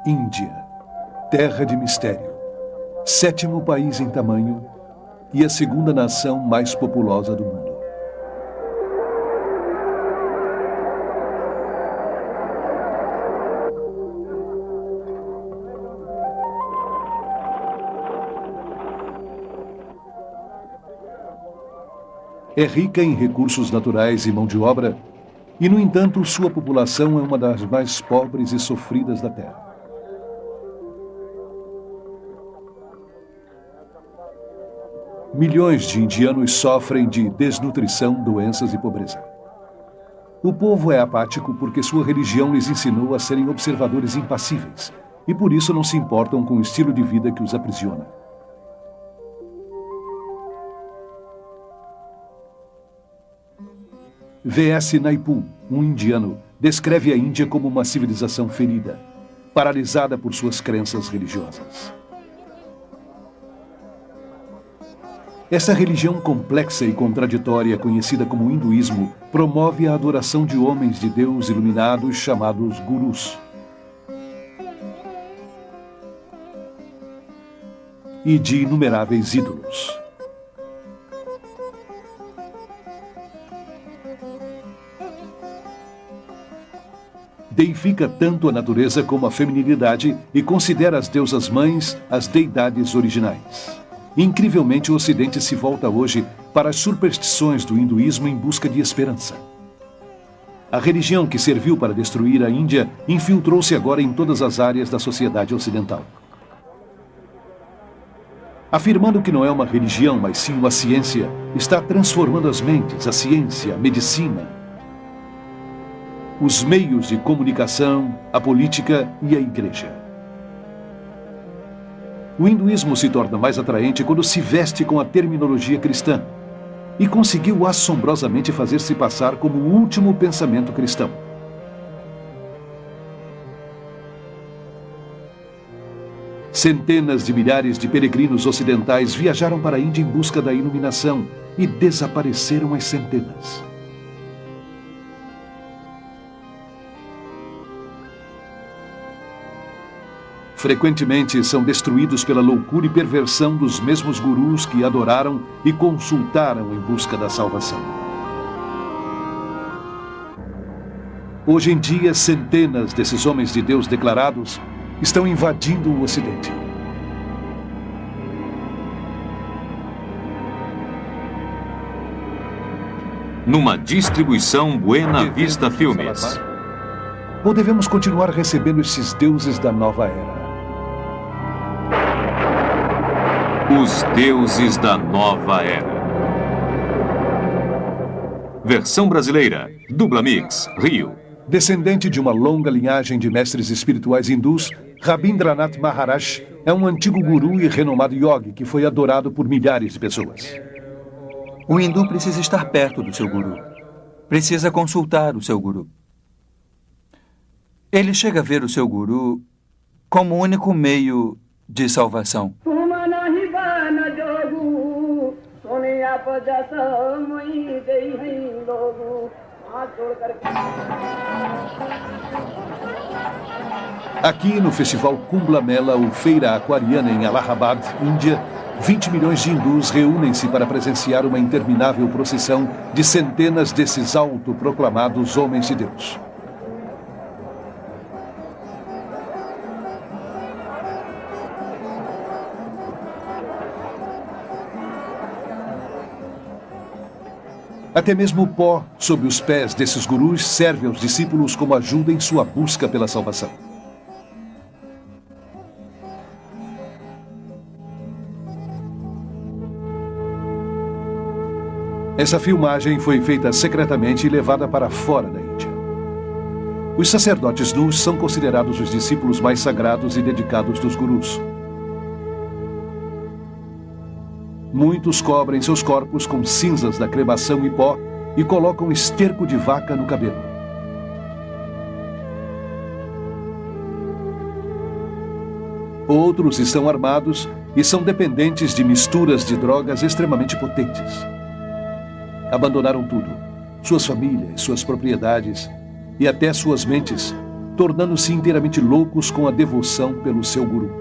Índia, terra de mistério, 7º país em tamanho e a 2ª nação mais populosa do mundo. É rica em recursos naturais e mão de obra, e, no entanto, sua população é uma das mais pobres e sofridas da Terra. Milhões de indianos sofrem de desnutrição, doenças e pobreza. O povo é apático porque sua religião lhes ensinou a serem observadores impassíveis, e por isso não se importam com o estilo de vida que os aprisiona. V.S. Naipaul, um indiano, descreve a Índia como uma civilização ferida, paralisada por suas crenças religiosas. Essa religião complexa e contraditória, conhecida como hinduísmo, promove a adoração de homens de Deus iluminados chamados gurus. E de inumeráveis ídolos. Deifica tanto a natureza como a feminilidade e considera as deusas mães as deidades originais. Incrivelmente, o Ocidente se volta hoje para as superstições do hinduísmo em busca de esperança. A religião que serviu para destruir a Índia infiltrou-se agora em todas as áreas da sociedade ocidental. Afirmando que não é uma religião, mas sim uma ciência, está transformando as mentes, a ciência, a medicina, os meios de comunicação, a política e a igreja. O hinduísmo se torna mais atraente quando se veste com a terminologia cristã e conseguiu assombrosamente fazer-se passar como o último pensamento cristão. Centenas de milhares de peregrinos ocidentais viajaram para a Índia em busca da iluminação e desapareceram às centenas. Frequentemente são destruídos pela loucura e perversão dos mesmos gurus que adoraram e consultaram em busca da salvação. Hoje em dia, centenas desses homens de Deus declarados estão invadindo o Ocidente. Numa distribuição Buena Vista Filmes. Ou devemos continuar recebendo esses deuses da nova era? Os Deuses da Nova Era. Versão brasileira, Dubla Mix, Rio. Descendente de uma longa linhagem de mestres espirituais hindus, Rabindranath Maharaj é um antigo guru e renomado yogi que foi adorado por milhares de pessoas. O hindu precisa estar perto do seu guru. Precisa consultar o seu guru. Ele chega a ver o seu guru como o único meio de salvação. Aqui no Festival Kumbh Mela, ou Feira Aquariana em Allahabad, Índia, 20 milhões de hindus reúnem-se para presenciar uma interminável procissão de centenas desses autoproclamados homens de Deus. Até mesmo o pó sob os pés desses gurus serve aos discípulos como ajuda em sua busca pela salvação. Essa filmagem foi feita secretamente e levada para fora da Índia. Os sacerdotes nus são considerados os discípulos mais sagrados e dedicados dos gurus. Muitos cobrem seus corpos com cinzas da cremação e pó e colocam esterco de vaca no cabelo. Outros estão armados e são dependentes de misturas de drogas extremamente potentes. Abandonaram tudo, suas famílias, suas propriedades e até suas mentes, tornando-se inteiramente loucos com a devoção pelo seu guru.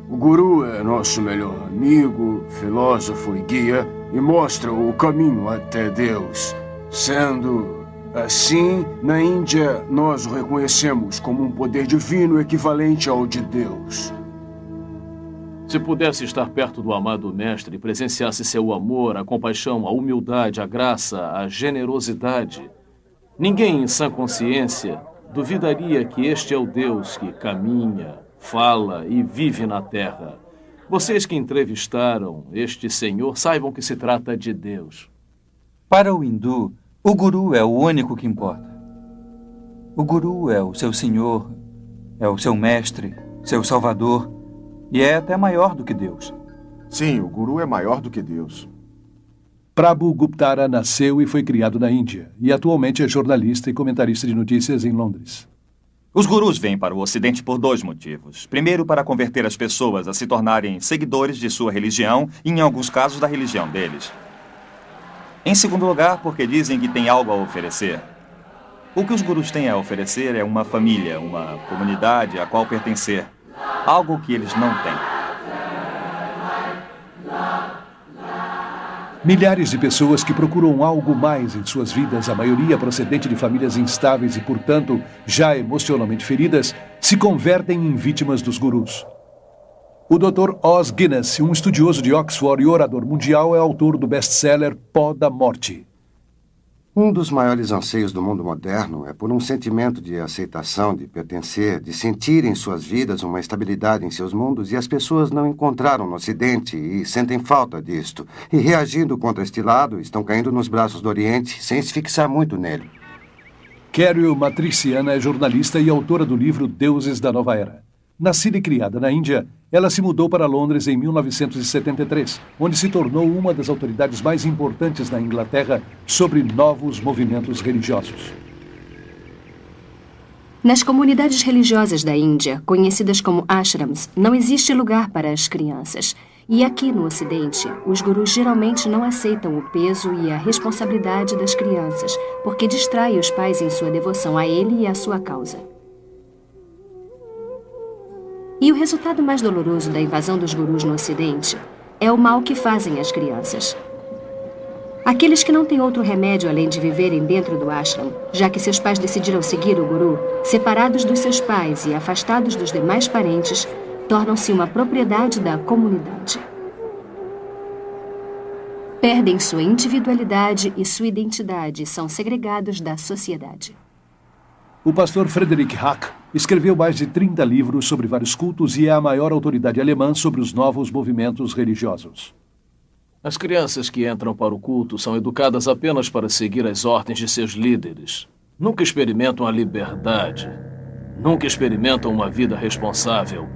O guru é nosso melhor amigo, filósofo e guia e mostra o caminho até Deus. Sendo assim, na Índia, nós o reconhecemos como um poder divino equivalente ao de Deus. Se pudesse estar perto do amado mestre e presenciasse seu amor, a compaixão, a humildade, a graça, a generosidade, ninguém em sã consciência duvidaria que este é o Deus que caminha, fala e vive na terra. Vocês que entrevistaram este senhor saibam que se trata de Deus. Para o hindu, o guru é o único que importa. O guru é o seu senhor, é o seu mestre, seu salvador, e é até maior do que Deus. Sim, o guru é maior do que Deus. Prabhu Guptara nasceu e foi criado na Índia, e atualmente é jornalista e comentarista de notícias em Londres. Os gurus vêm para o Ocidente por 2 motivos. Primeiro, para converter as pessoas a se tornarem seguidores de sua religião e, em alguns casos, da religião deles. Em segundo lugar, porque dizem que têm algo a oferecer. O que os gurus têm a oferecer é uma família, uma comunidade a qual pertencer. Algo que eles não têm. Milhares de pessoas que procuram algo mais em suas vidas, a maioria procedente de famílias instáveis e, portanto, já emocionalmente feridas, se convertem em vítimas dos gurus. O Dr. Os Guinness, um estudioso de Oxford e orador mundial, é autor do best-seller Pó da Morte. Um dos maiores anseios do mundo moderno é por um sentimento de aceitação, de pertencer, de sentir em suas vidas uma estabilidade em seus mundos, e as pessoas não encontraram no Ocidente e sentem falta disto. E reagindo contra este lado, estão caindo nos braços do Oriente sem se fixar muito nele. Carol Matriciana é jornalista e autora do livro Deuses da Nova Era. Nascida e criada na Índia, ela se mudou para Londres em 1973, onde se tornou uma das autoridades mais importantes na Inglaterra sobre novos movimentos religiosos. Nas comunidades religiosas da Índia, conhecidas como ashrams, não existe lugar para as crianças. E aqui no Ocidente, os gurus geralmente não aceitam o peso e a responsabilidade das crianças, porque distrai os pais em sua devoção a ele e à sua causa. E o resultado mais doloroso da invasão dos gurus no Ocidente é o mal que fazem às crianças. Aqueles que não têm outro remédio além de viverem dentro do ashram, já que seus pais decidiram seguir o guru, separados dos seus pais e afastados dos demais parentes, tornam-se uma propriedade da comunidade. Perdem sua individualidade e sua identidade e são segregados da sociedade. O pastor Frederick Hack escreveu mais de 30 livros sobre vários cultos e é a maior autoridade alemã sobre os novos movimentos religiosos. As crianças que entram para o culto são educadas apenas para seguir as ordens de seus líderes. Nunca experimentam a liberdade. Nunca experimentam uma vida responsável,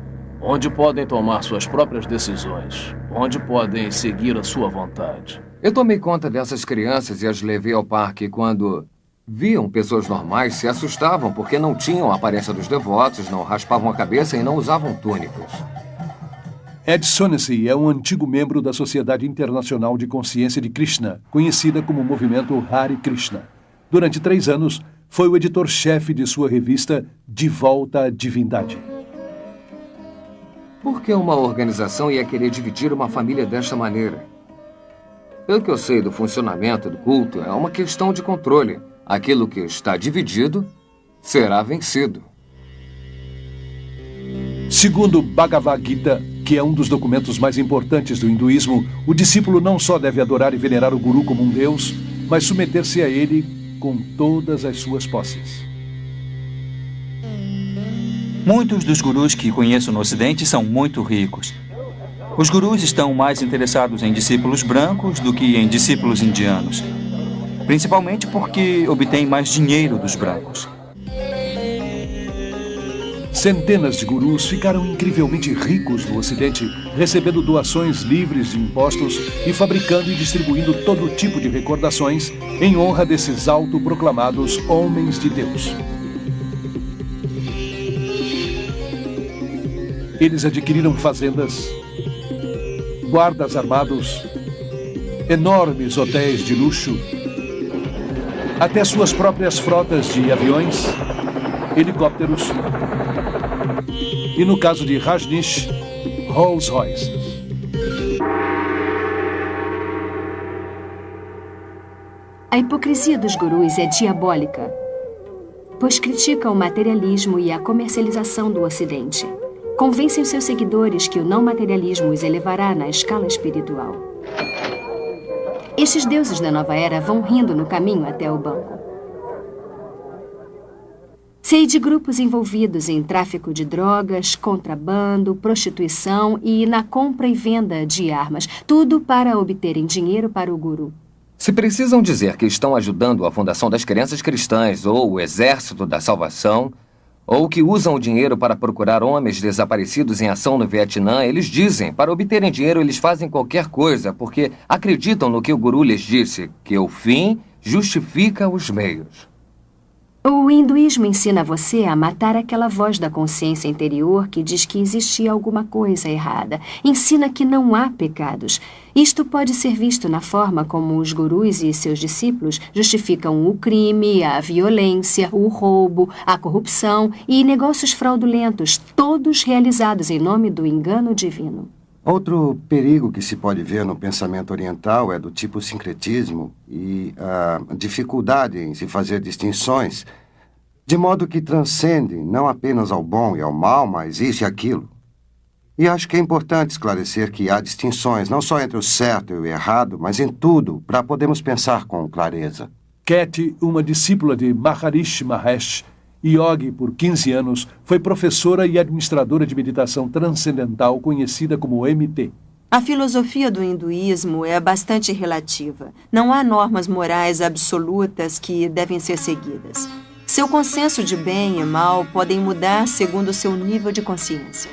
onde podem tomar suas próprias decisões, onde podem seguir a sua vontade. Eu tomei conta dessas crianças e as levei ao parque quando viam pessoas normais, se assustavam porque não tinham a aparência dos devotos, não raspavam a cabeça e não usavam túnicas. Ed Sonessey é um antigo membro da Sociedade Internacional de Consciência de Krishna, conhecida como movimento Hare Krishna. Durante 3 anos, foi o editor-chefe de sua revista De Volta à Divindade. Por que uma organização ia querer dividir uma família desta maneira? Pelo que eu sei do funcionamento do culto, é uma questão de controle. Aquilo que está dividido será vencido. Segundo Bhagavad Gita, que é um dos documentos mais importantes do hinduísmo, o discípulo não só deve adorar e venerar o guru como um deus, mas submeter-se a ele com todas as suas posses. Muitos dos gurus que conheço no Ocidente são muito ricos. Os gurus estão mais interessados em discípulos brancos do que em discípulos indianos. Principalmente porque obtêm mais dinheiro dos brancos. Centenas de gurus ficaram incrivelmente ricos no Ocidente, recebendo doações livres de impostos e fabricando e distribuindo todo tipo de recordações em honra desses autoproclamados homens de Deus. Eles adquiriram fazendas, guardas armados, enormes hotéis de luxo, até suas próprias frotas de aviões helicópteros e, no caso de Rajneesh, Rolls Royces. A hipocrisia dos gurus é diabólica, pois criticam o materialismo e a comercialização do Ocidente. Convencem os seus seguidores que o não materialismo os elevará na escala espiritual. Estes deuses da nova era vão rindo no caminho até o banco. Sei de grupos envolvidos em tráfico de drogas, contrabando, prostituição e na compra e venda de armas, tudo para obterem dinheiro para o guru. Se precisam dizer que estão ajudando a fundação das crianças cristãs ou o Exército da Salvação, ou que usam o dinheiro para procurar homens desaparecidos em ação no Vietnã, eles dizem, para obterem dinheiro eles fazem qualquer coisa, porque acreditam no que o guru lhes disse, que o fim justifica os meios. O hinduísmo ensina você a matar aquela voz da consciência interior que diz que existia alguma coisa errada. Ensina que não há pecados. Isto pode ser visto na forma como os gurus e seus discípulos justificam o crime, a violência, o roubo, a corrupção e negócios fraudulentos, todos realizados em nome do engano divino. Outro perigo que se pode ver no pensamento oriental é do tipo sincretismo e a dificuldade em se fazer distinções, de modo que transcende não apenas ao bom e ao mal, mas isso e aquilo. E acho que é importante esclarecer que há distinções não só entre o certo e o errado, mas em tudo, para podermos pensar com clareza. Cat, uma discípula de Maharishi Mahesh, Yogi por 15 anos, foi professora e administradora de meditação transcendental conhecida como MT. A filosofia do hinduísmo é bastante relativa. Não há normas morais absolutas que devem ser seguidas. Seu consenso de bem e mal podem mudar segundo o seu nível de consciência.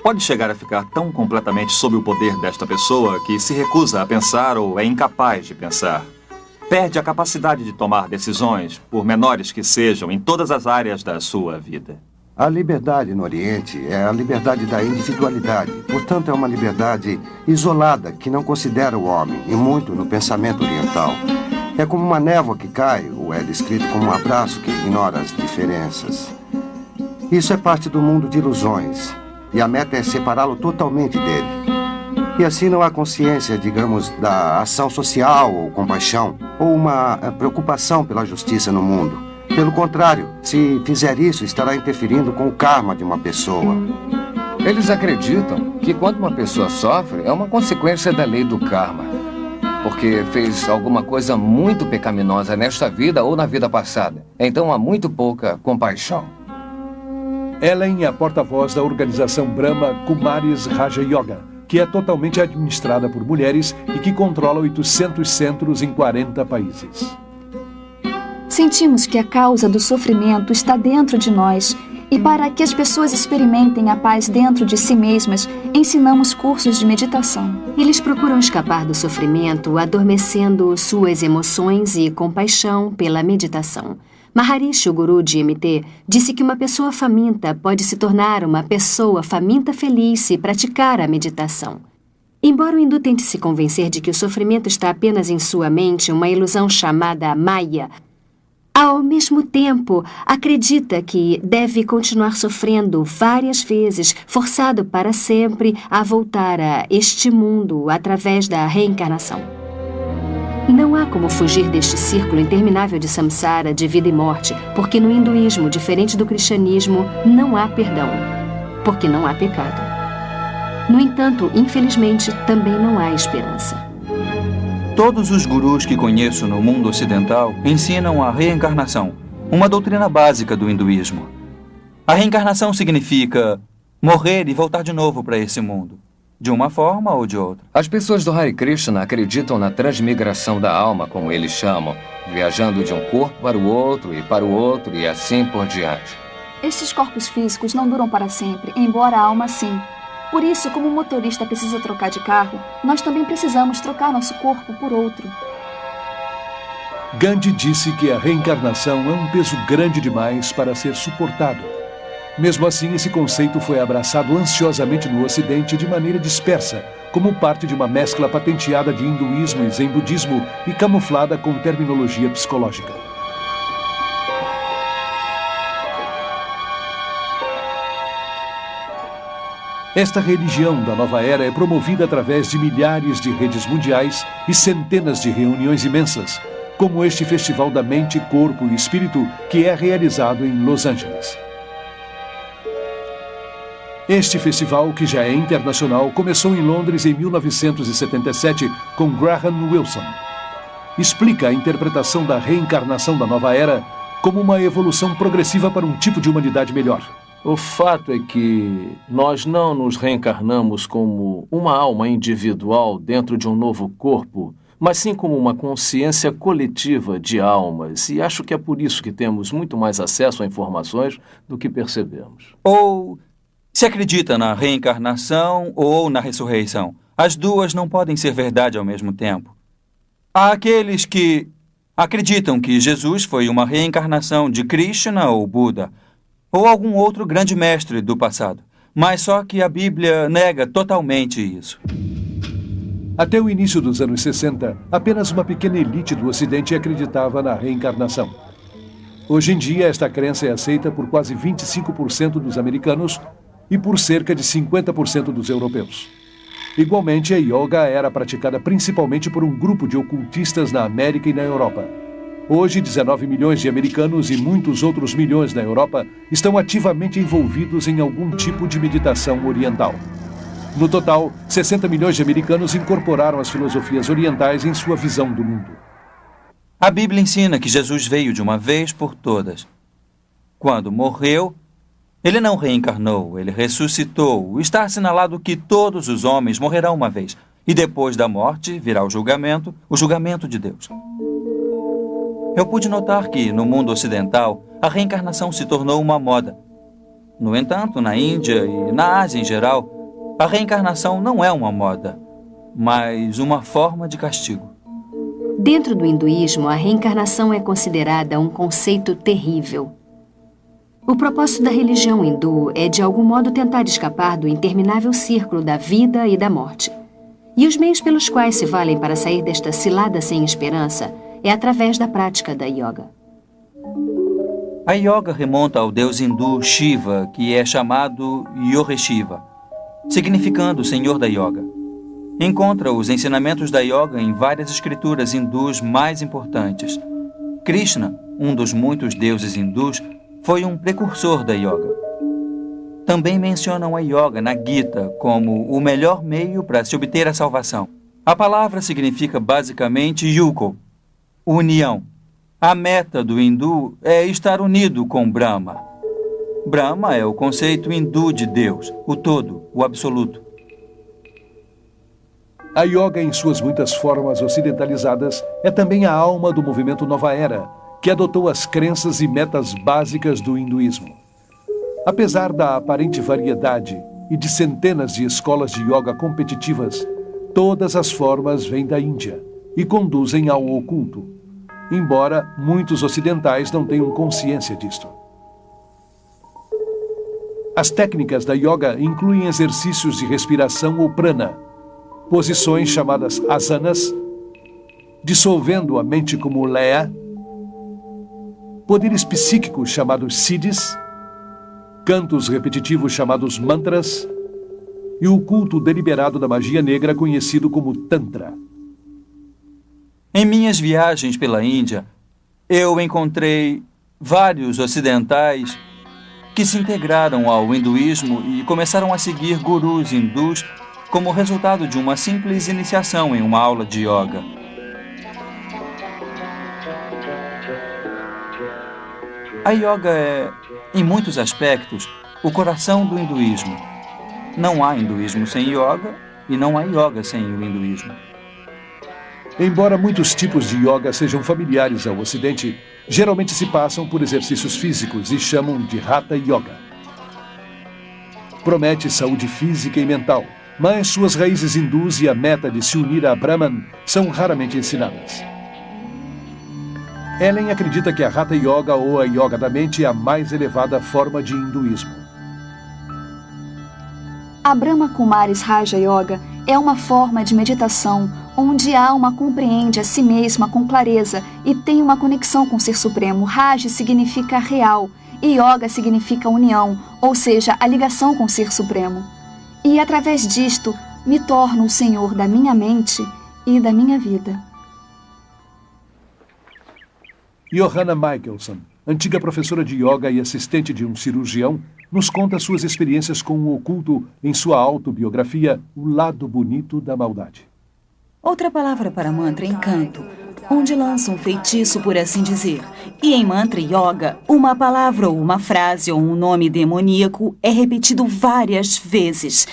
Pode chegar a ficar tão completamente sob o poder desta pessoa que se recusa a pensar ou é incapaz de pensar. Perde a capacidade de tomar decisões, por menores que sejam, em todas as áreas da sua vida. A liberdade no Oriente é a liberdade da individualidade. Portanto, é uma liberdade isolada que não considera o homem, e muito no pensamento oriental. É como uma névoa que cai, ou é descrito como um abraço que ignora as diferenças. Isso é parte do mundo de ilusões, e a meta é separá-lo totalmente dele. E assim não há consciência, digamos, da ação social ou compaixão, ou uma preocupação pela justiça no mundo. Pelo contrário, se fizer isso, estará interferindo com o karma de uma pessoa. Eles acreditam que quando uma pessoa sofre, é uma consequência da lei do karma. Porque fez alguma coisa muito pecaminosa nesta vida ou na vida passada. Então há muito pouca compaixão. Ellen é a porta-voz da organização Brahma Kumaris Raja Yoga, que é totalmente administrada por mulheres e que controla 800 centros em 40 países. Sentimos que a causa do sofrimento está dentro de nós e para que as pessoas experimentem a paz dentro de si mesmas, ensinamos cursos de meditação. Eles procuram escapar do sofrimento, adormecendo suas emoções e compaixão pela meditação. Maharishi, o guru de MT, disse que uma pessoa faminta pode se tornar uma pessoa faminta feliz se praticar a meditação. Embora o hindu tente se convencer de que o sofrimento está apenas em sua mente, uma ilusão chamada Maya, ao mesmo tempo, acredita que deve continuar sofrendo várias vezes, forçado para sempre a voltar a este mundo através da reencarnação. Não há como fugir deste círculo interminável de samsara, de vida e morte, porque no hinduísmo, diferente do cristianismo, não há perdão, porque não há pecado. No entanto, infelizmente, também não há esperança. Todos os gurus que conheço no mundo ocidental ensinam a reencarnação, uma doutrina básica do hinduísmo. A reencarnação significa morrer e voltar de novo para esse mundo, de uma forma ou de outra. As pessoas do Hare Krishna acreditam na transmigração da alma, como eles chamam, viajando de um corpo para o outro e assim por diante. Estes corpos físicos não duram para sempre, embora a alma sim. Por isso, como o motorista precisa trocar de carro, nós também precisamos trocar nosso corpo por outro. Gandhi disse que a reencarnação é um peso grande demais para ser suportado. Mesmo assim, esse conceito foi abraçado ansiosamente no Ocidente de maneira dispersa, como parte de uma mescla patenteada de hinduísmo e zen budismo e camuflada com terminologia psicológica. Esta religião da nova era é promovida através de milhares de redes mundiais e centenas de reuniões imensas, como este Festival da Mente, Corpo e Espírito, que é realizado em Los Angeles. Este festival, que já é internacional, começou em Londres em 1977 com Graham Wilson. Explica a interpretação da reencarnação da nova era como uma evolução progressiva para um tipo de humanidade melhor. O fato é que nós não nos reencarnamos como uma alma individual dentro de um novo corpo, mas sim como uma consciência coletiva de almas. E acho que é por isso que temos muito mais acesso a informações do que percebemos. Ou se acredita na reencarnação ou na ressurreição. As duas não podem ser verdade ao mesmo tempo. Há aqueles que acreditam que Jesus foi uma reencarnação de Krishna ou Buda, ou algum outro grande mestre do passado. Mas só que a Bíblia nega totalmente isso. Até o início dos anos 60, apenas uma pequena elite do Ocidente acreditava na reencarnação. Hoje em dia, esta crença é aceita por quase 25% dos americanos e por cerca de 50% dos europeus. Igualmente, a yoga era praticada principalmente por um grupo de ocultistas na América e na Europa. Hoje, 19 milhões de americanos e muitos outros milhões na Europa estão ativamente envolvidos em algum tipo de meditação oriental. No total, 60 milhões de americanos incorporaram as filosofias orientais em sua visão do mundo. A Bíblia ensina que Jesus veio de uma vez por todas. Quando morreu, ele não reencarnou, ele ressuscitou. Está assinalado que todos os homens morrerão uma vez. E depois da morte virá o julgamento de Deus. Eu pude notar que, no mundo ocidental, a reencarnação se tornou uma moda. No entanto, na Índia e na Ásia em geral, a reencarnação não é uma moda, mas uma forma de castigo. Dentro do hinduísmo, a reencarnação é considerada um conceito terrível. O propósito da religião hindu é, de algum modo, tentar escapar do interminável círculo da vida e da morte. E os meios pelos quais se valem para sair desta cilada sem esperança é através da prática da yoga. A yoga remonta ao deus hindu Shiva, que é chamado Yoga-Shiva, significando Senhor da Yoga. Encontra os ensinamentos da yoga em várias escrituras hindus mais importantes. Krishna, um dos muitos deuses hindus, foi um precursor da yoga. Também mencionam a yoga na Gita como o melhor meio para se obter a salvação. A palavra significa basicamente yuko, união. A meta do hindu é estar unido com Brahma. Brahma é o conceito hindu de Deus, o todo, o absoluto. A yoga, em suas muitas formas ocidentalizadas, é também a alma do movimento Nova Era, que adotou as crenças e metas básicas do hinduísmo. Apesar da aparente variedade e de centenas de escolas de yoga competitivas, todas as formas vêm da Índia e conduzem ao oculto, embora muitos ocidentais não tenham consciência disto. As técnicas da yoga incluem exercícios de respiração ou prana, posições chamadas asanas, dissolvendo a mente como leia, poderes psíquicos chamados siddhis, cantos repetitivos chamados mantras e o culto deliberado da magia negra conhecido como Tantra. Em minhas viagens pela Índia, eu encontrei vários ocidentais que se integraram ao hinduísmo e começaram a seguir gurus hindus como resultado de uma simples iniciação em uma aula de yoga. A yoga é, em muitos aspectos, o coração do hinduísmo. Não há hinduísmo sem yoga e não há yoga sem o hinduísmo. Embora muitos tipos de yoga sejam familiares ao Ocidente, geralmente se passam por exercícios físicos e chamam de Hatha Yoga. Promete saúde física e mental, mas suas raízes hindus e a meta de se unir a Brahman são raramente ensinadas. Ellen acredita que a Hatha Yoga ou a Yoga da Mente é a mais elevada forma de hinduísmo. A Brahma Kumaris Raja Yoga é uma forma de meditação onde a alma compreende a si mesma com clareza e tem uma conexão com o Ser Supremo. Raja significa real e Yoga significa união, ou seja, a ligação com o Ser Supremo. E através disto, me torno o senhor da minha mente e da minha vida. Johanna Michelson, antiga professora de yoga e assistente de um cirurgião, nos conta suas experiências com o oculto em sua autobiografia O Lado Bonito da Maldade. Outra palavra para mantra é encanto, onde lança um feitiço, por assim dizer. E em mantra yoga, uma palavra ou uma frase ou um nome demoníaco é repetido várias vezes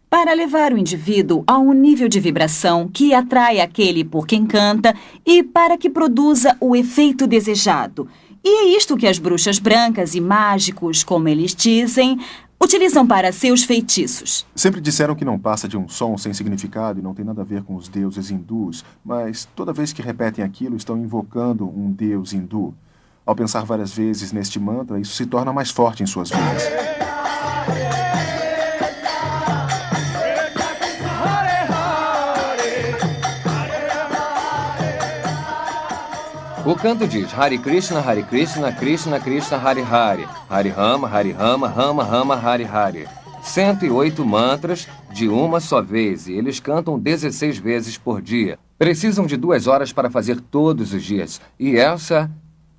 para levar o indivíduo a um nível de vibração que atrai aquele por quem canta e para que produza o efeito desejado. E é isto que as bruxas brancas e mágicos, como eles dizem, utilizam para seus feitiços. Sempre disseram que não passa de um som sem significado e não tem nada a ver com os deuses hindus, mas toda vez que repetem aquilo, estão invocando um deus hindu. Ao pensar várias vezes neste mantra, isso se torna mais forte em suas vidas. O canto diz Hare Krishna, Krishna Krishna, Hare Hare, Hare Rama, Rama Rama, Hare Hare. 108 mantras de uma só vez e eles cantam 16 vezes por dia. Precisam de 2 horas para fazer todos os dias e essa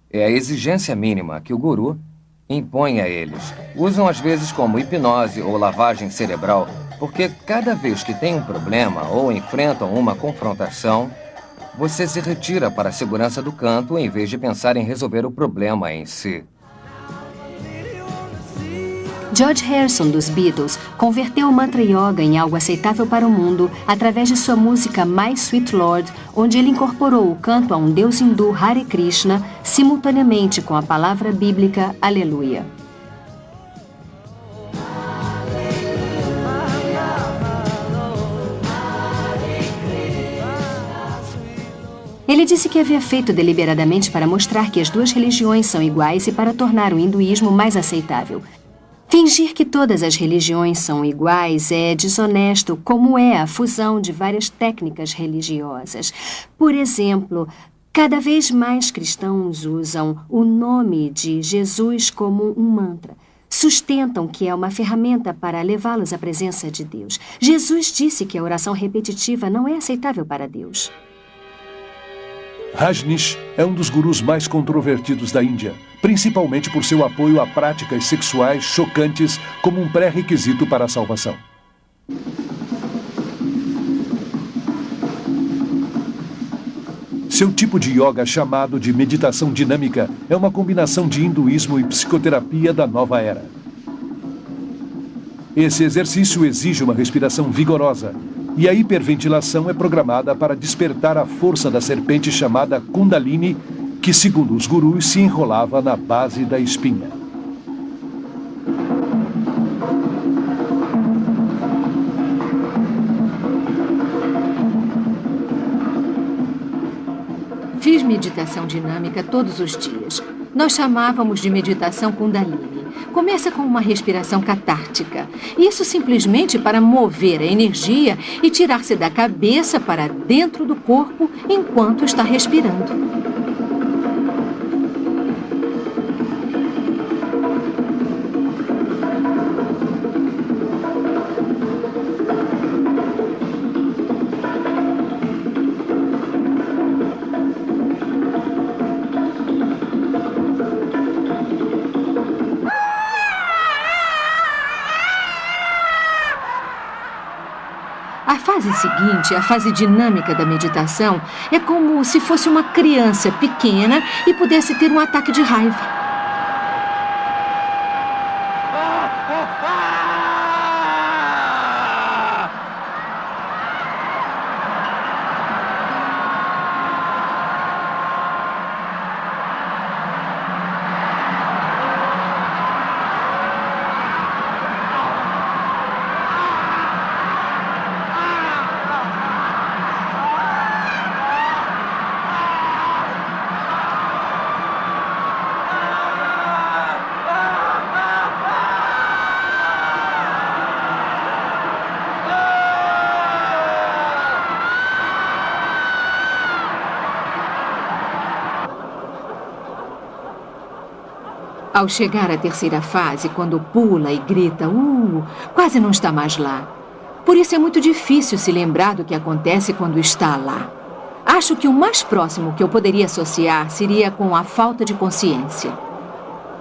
é a exigência mínima que o guru impõe a eles. Usam às vezes como hipnose ou lavagem cerebral, porque cada vez que tem um problema ou enfrentam uma confrontação, você se retira para a segurança do canto em vez de pensar em resolver o problema em si. George Harrison, dos Beatles, converteu o mantra yoga em algo aceitável para o mundo através de sua música My Sweet Lord, onde ele incorporou o canto a um deus hindu Hare Krishna simultaneamente com a palavra bíblica Aleluia. Ele disse que havia feito deliberadamente para mostrar que as duas religiões são iguais e para tornar o hinduísmo mais aceitável. Fingir que todas as religiões são iguais é desonesto, como é a fusão de várias técnicas religiosas. Por exemplo, cada vez mais cristãos usam o nome de Jesus como um mantra. Sustentam que é uma ferramenta para levá-los à presença de Deus. Jesus disse que a oração repetitiva não é aceitável para Deus. Rajneesh é um dos gurus mais controvertidos da Índia, principalmente por seu apoio a práticas sexuais chocantes como um pré-requisito para a salvação. Seu tipo de yoga, chamado de meditação dinâmica, é uma combinação de hinduísmo e psicoterapia da nova era. Esse exercício exige uma respiração vigorosa, e a hiperventilação é programada para despertar a força da serpente chamada Kundalini, que, segundo os gurus, se enrolava na base da espinha. Fiz meditação dinâmica todos os dias. Nós chamávamos de meditação Kundalini. Começa com uma respiração catártica. Isso simplesmente para mover a energia e tirar-se da cabeça para dentro do corpo enquanto está respirando. A fase seguinte, a fase dinâmica da meditação, é como se fosse uma criança pequena e pudesse ter um ataque de raiva. Ao chegar à terceira fase, quando pula e grita, quase não está mais lá. Por isso é muito difícil se lembrar do que acontece quando está lá. Acho que o mais próximo que eu poderia associar seria com a falta de consciência.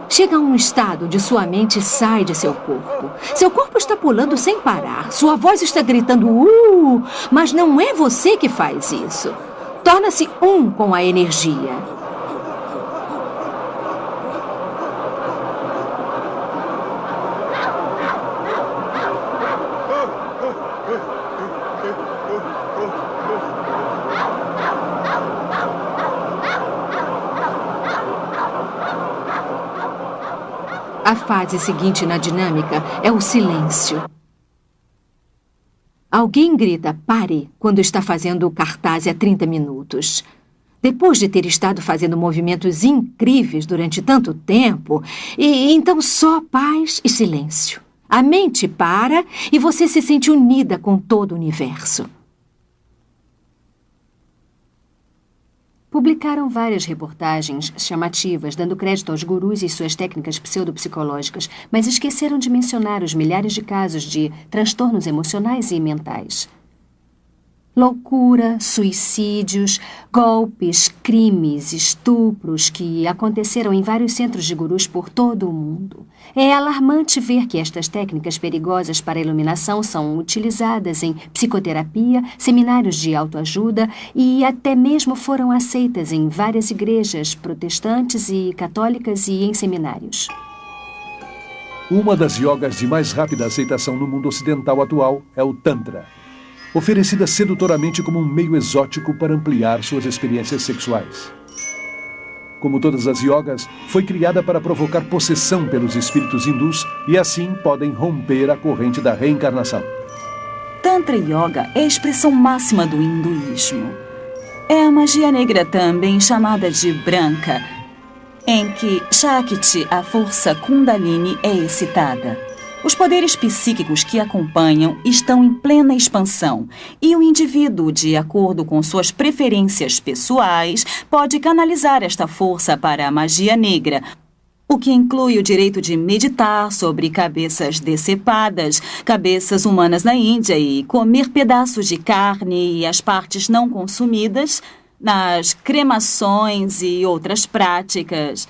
Chega a um estado onde sua mente sai de seu corpo. Seu corpo está pulando sem parar. Sua voz está gritando, mas não é você que faz isso. Torna-se um com a energia. A fase seguinte na dinâmica é o silêncio. Alguém grita "pare" quando está fazendo o cartaz há 30 minutos. Depois de ter estado fazendo movimentos incríveis durante tanto tempo, e então só paz e silêncio. A mente para e você se sente unida com todo o universo. Publicaram várias reportagens chamativas, dando crédito aos gurus e suas técnicas pseudopsicológicas, mas esqueceram de mencionar os milhares de casos de transtornos emocionais e mentais. Loucura, suicídios, golpes, crimes, estupros que aconteceram em vários centros de gurus por todo o mundo. É alarmante ver que estas técnicas perigosas para a iluminação são utilizadas em psicoterapia, seminários de autoajuda e até mesmo foram aceitas em várias igrejas protestantes e católicas e em seminários. Uma das yogas de mais rápida aceitação no mundo ocidental atual é o Tantra, oferecida sedutoramente como um meio exótico para ampliar suas experiências sexuais. Como todas as yogas, foi criada para provocar possessão pelos espíritos hindus e assim podem romper a corrente da reencarnação. Tantra Yoga é a expressão máxima do hinduísmo. É a magia negra também chamada de branca, em que Shakti, a força Kundalini, é excitada. Os poderes psíquicos que acompanham estão em plena expansão e o indivíduo, de acordo com suas preferências pessoais, pode canalizar esta força para a magia negra, o que inclui o direito de meditar sobre cabeças decepadas, cabeças humanas na Índia e comer pedaços de carne e as partes não consumidas, nas cremações e outras práticas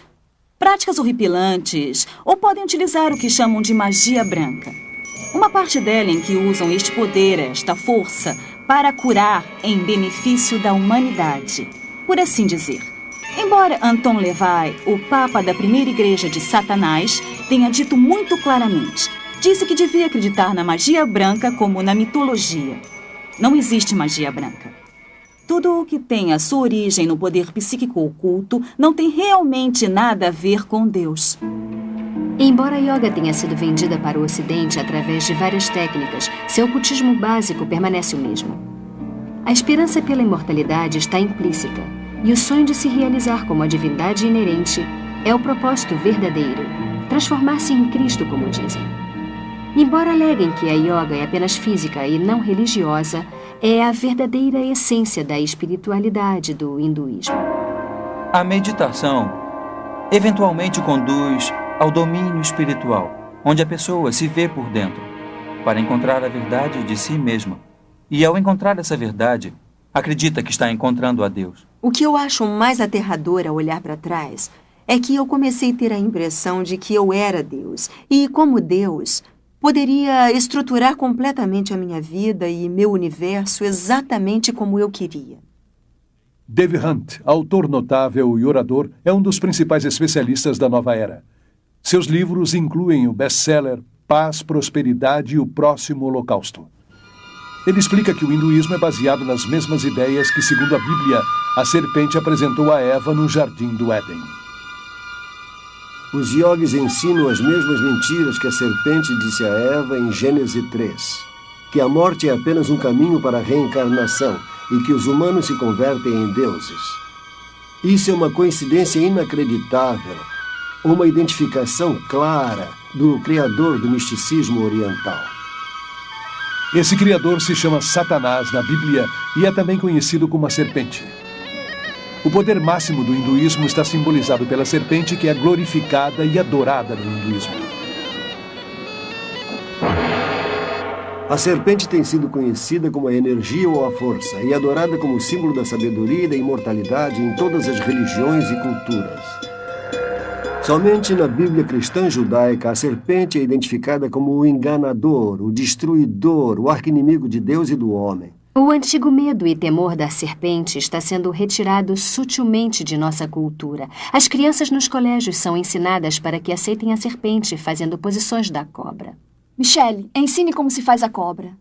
horripilantes, ou podem utilizar o que chamam de magia branca. Uma parte dela em que usam este poder, esta força, para curar em benefício da humanidade, por assim dizer. Embora Anton LaVey, o Papa da primeira igreja de Satanás, tenha dito muito claramente, disse que devia acreditar na magia branca como na mitologia. Não existe magia branca. Tudo o que tem a sua origem no poder psíquico oculto não tem realmente nada a ver com Deus. Embora a yoga tenha sido vendida para o Ocidente através de várias técnicas, seu ocultismo básico permanece o mesmo. A esperança pela imortalidade está implícita, e o sonho de se realizar como a divindade inerente é o propósito verdadeiro, transformar-se em Cristo, como dizem. Embora aleguem que a yoga é apenas física e não religiosa, é a verdadeira essência da espiritualidade do hinduísmo. A meditação eventualmente conduz ao domínio espiritual, onde a pessoa se vê por dentro, para encontrar a verdade de si mesma. E ao encontrar essa verdade, acredita que está encontrando a Deus. O que eu acho mais aterrador ao olhar para trás é que eu comecei a ter a impressão de que eu era Deus. E como Deus, poderia estruturar completamente a minha vida e meu universo exatamente como eu queria. Dave Hunt, autor notável e orador, é um dos principais especialistas da nova era. Seus livros incluem o best-seller Paz, Prosperidade e o Próximo Holocausto. Ele explica que o hinduísmo é baseado nas mesmas ideias que, segundo a Bíblia, a serpente apresentou a Eva no Jardim do Éden. Os yogis ensinam as mesmas mentiras que a serpente disse a Eva em Gênesis 3. Que a morte é apenas um caminho para a reencarnação e que os humanos se convertem em deuses. Isso é uma coincidência inacreditável, uma identificação clara do criador do misticismo oriental. Esse criador se chama Satanás na Bíblia e é também conhecido como a serpente. O poder máximo do hinduísmo está simbolizado pela serpente, que é glorificada e adorada no hinduísmo. A serpente tem sido conhecida como a energia ou a força e adorada como símbolo da sabedoria e da imortalidade em todas as religiões e culturas. Somente na Bíblia cristã judaica, a serpente é identificada como o enganador, o destruidor, o arqui-inimigo de Deus e do homem. O antigo medo e temor da serpente está sendo retirado sutilmente de nossa cultura. As crianças nos colégios são ensinadas para que aceitem a serpente, fazendo posições da cobra. Michelle, ensine como se faz a cobra.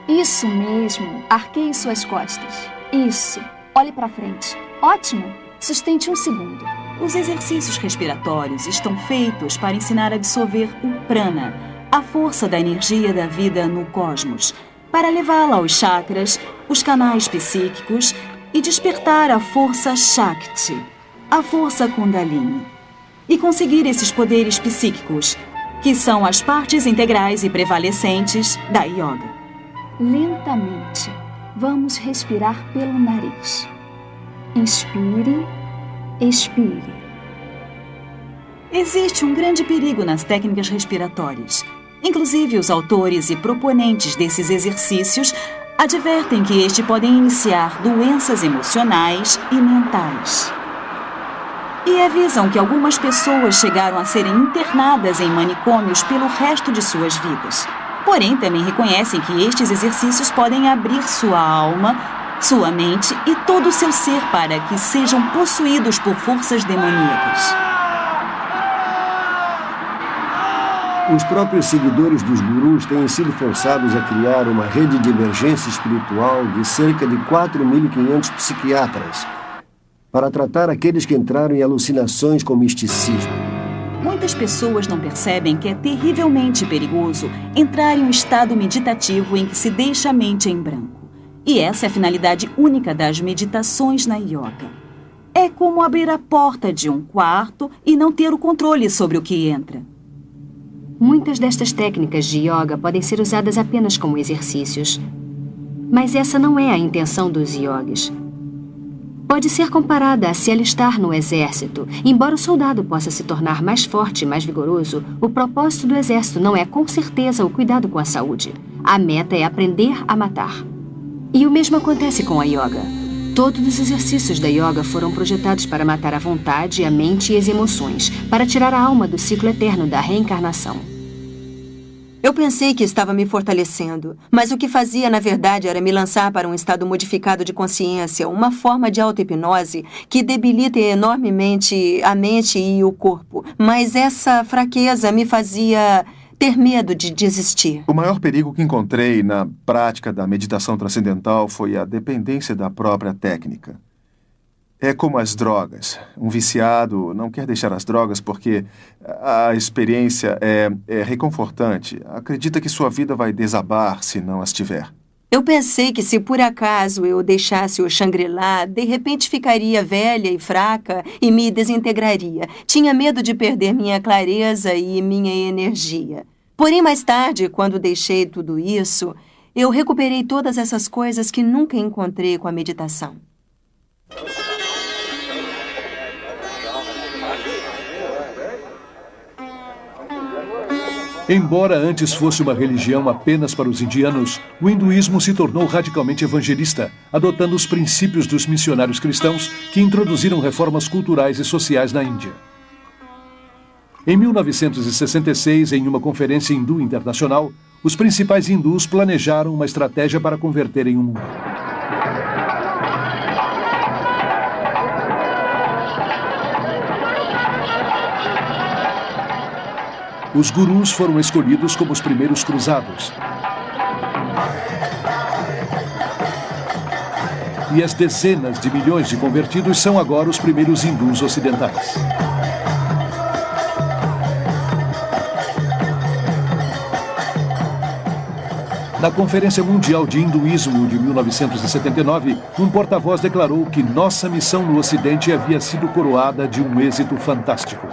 Isso mesmo. Arqueie suas costas. Isso. Olhe para frente. Ótimo. Sustente 1 segundo. Os exercícios respiratórios estão feitos para ensinar a absorver o prana, a força da energia da vida no cosmos, para levá-la aos chakras, os canais psíquicos e despertar a força Shakti, a força Kundalini, e conseguir esses poderes psíquicos, que são as partes integrais e prevalecentes da yoga. Lentamente, vamos respirar pelo nariz. Inspire, expire. Existe um grande perigo nas técnicas respiratórias. Inclusive, os autores e proponentes desses exercícios advertem que estes podem iniciar doenças emocionais e mentais. E avisam que algumas pessoas chegaram a serem internadas em manicômios pelo resto de suas vidas. Porém, também reconhecem que estes exercícios podem abrir sua alma, sua mente e todo o seu ser para que sejam possuídos por forças demoníacas. Os próprios seguidores dos gurus têm sido forçados a criar uma rede de emergência espiritual de cerca de 4.500 psiquiatras para tratar aqueles que entraram em alucinações com misticismo. Muitas pessoas não percebem que é terrivelmente perigoso entrar em um estado meditativo em que se deixa a mente em branco. E essa é a finalidade única das meditações na yoga. É como abrir a porta de um quarto e não ter o controle sobre o que entra. Muitas destas técnicas de yoga podem ser usadas apenas como exercícios. Mas essa não é a intenção dos yogis. Pode ser comparada a se alistar no exército. Embora o soldado possa se tornar mais forte e mais vigoroso, o propósito do exército não é, com certeza, o cuidado com a saúde. A meta é aprender a matar. E o mesmo acontece com a yoga. Todos os exercícios da yoga foram projetados para matar a vontade, a mente e as emoções, para tirar a alma do ciclo eterno da reencarnação. Eu pensei que estava me fortalecendo, mas o que fazia, na verdade, era me lançar para um estado modificado de consciência, uma forma de auto-hipnose que debilita enormemente a mente e o corpo. Mas essa fraqueza me fazia ter medo de desistir. O maior perigo que encontrei na prática da meditação transcendental foi a dependência da própria técnica. É como as drogas. Um viciado não quer deixar as drogas porque a experiência é reconfortante. Acredita que sua vida vai desabar se não as tiver. Eu pensei que se por acaso eu deixasse o Shangri-La, de repente ficaria velha e fraca e me desintegraria. Tinha medo de perder minha clareza e minha energia. Porém, mais tarde, quando deixei tudo isso, eu recuperei todas essas coisas que nunca encontrei com a meditação. Embora antes fosse uma religião apenas para os indianos, o hinduísmo se tornou radicalmente evangelista, adotando os princípios dos missionários cristãos que introduziram reformas culturais e sociais na Índia. Em 1966, em uma conferência hindu internacional, os principais hindus planejaram uma estratégia para converterem o mundo. Os gurus foram escolhidos como os primeiros cruzados. E as dezenas de milhões de convertidos são agora os primeiros hindus ocidentais. Na Conferência Mundial de Hinduísmo de 1979, um porta-voz declarou que nossa missão no Ocidente havia sido coroada de um êxito fantástico.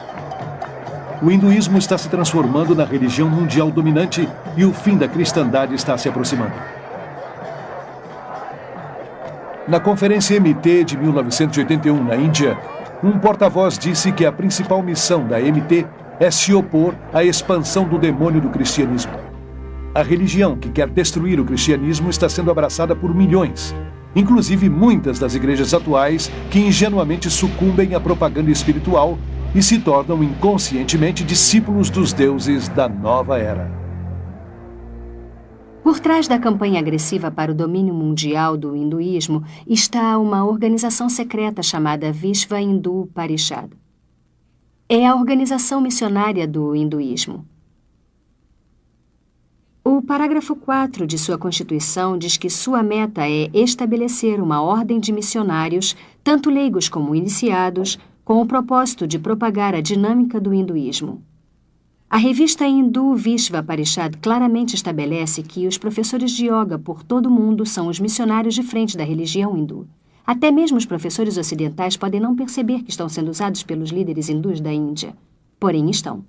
O hinduísmo está se transformando na religião mundial dominante e o fim da cristandade está se aproximando. Na Conferência MT de 1981, na Índia, um porta-voz disse que a principal missão da MT é se opor à expansão do demônio do cristianismo. A religião que quer destruir o cristianismo está sendo abraçada por milhões, inclusive muitas das igrejas atuais que ingenuamente sucumbem à propaganda espiritual e se tornam inconscientemente discípulos dos deuses da nova era. Por trás da campanha agressiva para o domínio mundial do hinduísmo está uma organização secreta chamada Vishva Hindu Parishad. É a organização missionária do hinduísmo. O parágrafo 4 de sua Constituição diz que sua meta é estabelecer uma ordem de missionários, tanto leigos como iniciados, com o propósito de propagar a dinâmica do hinduísmo. A revista Hindu Vishva Parishad claramente estabelece que os professores de yoga por todo o mundo são os missionários de frente da religião hindu. Até mesmo os professores ocidentais podem não perceber que estão sendo usados pelos líderes hindus da Índia. Porém, estão.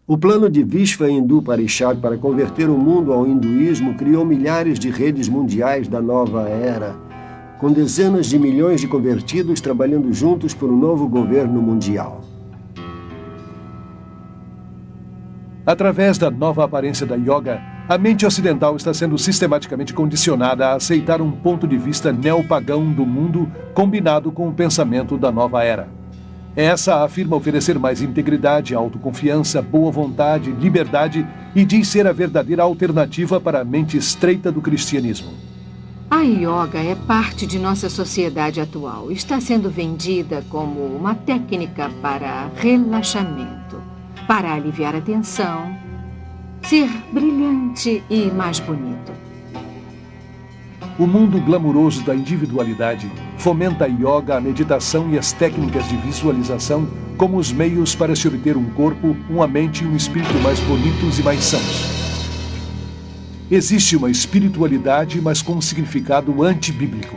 O plano de Vishva Hindu Parishad para converter o mundo ao hinduísmo criou milhares de redes mundiais da nova era, com dezenas de milhões de convertidos trabalhando juntos por um novo governo mundial. Através da nova aparência da yoga, a mente ocidental está sendo sistematicamente condicionada a aceitar um ponto de vista neopagão do mundo combinado com o pensamento da nova era. Essa afirma oferecer mais integridade, autoconfiança, boa vontade, liberdade e diz ser a verdadeira alternativa para a mente estreita do cristianismo. A yoga é parte de nossa sociedade atual. Está sendo vendida como uma técnica para relaxamento, para aliviar a tensão, ser brilhante e mais bonito. O mundo glamuroso da individualidade fomenta a yoga, a meditação e as técnicas de visualização como os meios para se obter um corpo, uma mente e um espírito mais bonitos e mais sãos. Existe uma espiritualidade, mas com um significado antibíblico.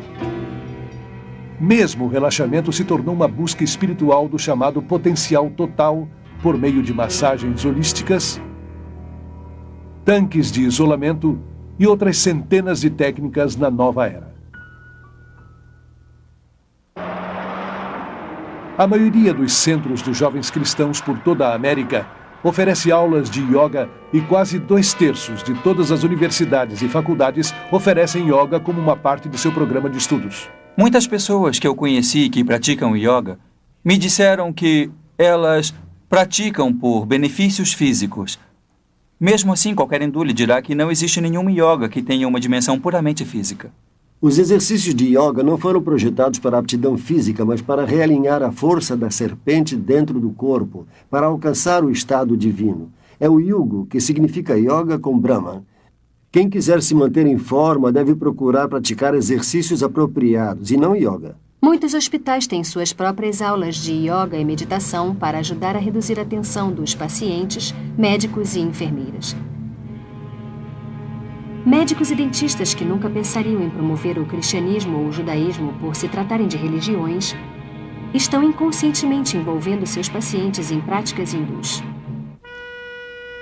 Mesmo o relaxamento se tornou uma busca espiritual do chamado potencial total por meio de massagens holísticas, tanques de isolamento e outras centenas de técnicas na nova era. A maioria dos centros dos jovens cristãos por toda a América oferece aulas de yoga e quase 2/3 de todas as universidades e faculdades oferecem yoga como uma parte de seu programa de estudos. Muitas pessoas que eu conheci que praticam yoga me disseram que elas praticam por benefícios físicos. Mesmo assim, qualquer hindu lhe dirá que não existe nenhum yoga que tenha uma dimensão puramente física. Os exercícios de yoga não foram projetados para aptidão física, mas para realinhar a força da serpente dentro do corpo, para alcançar o estado divino. É o yugo, que significa yoga com Brahman. Quem quiser se manter em forma deve procurar praticar exercícios apropriados e não yoga. Muitos hospitais têm suas próprias aulas de yoga e meditação para ajudar a reduzir a tensão dos pacientes, médicos e enfermeiras. Médicos e dentistas que nunca pensariam em promover o cristianismo ou o judaísmo por se tratarem de religiões, estão inconscientemente envolvendo seus pacientes em práticas hindus.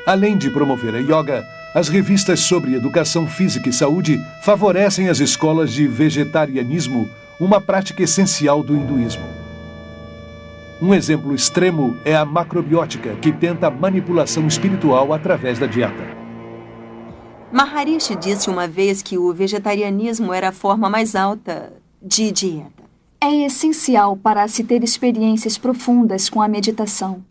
Além de promover a yoga, as revistas sobre educação física e saúde favorecem as escolas de vegetarianismo, uma prática essencial do hinduísmo. Um exemplo extremo é a macrobiótica, que tenta a manipulação espiritual através da dieta. Maharishi disse uma vez que o vegetarianismo era a forma mais alta de dieta. É essencial para se ter experiências profundas com a meditação.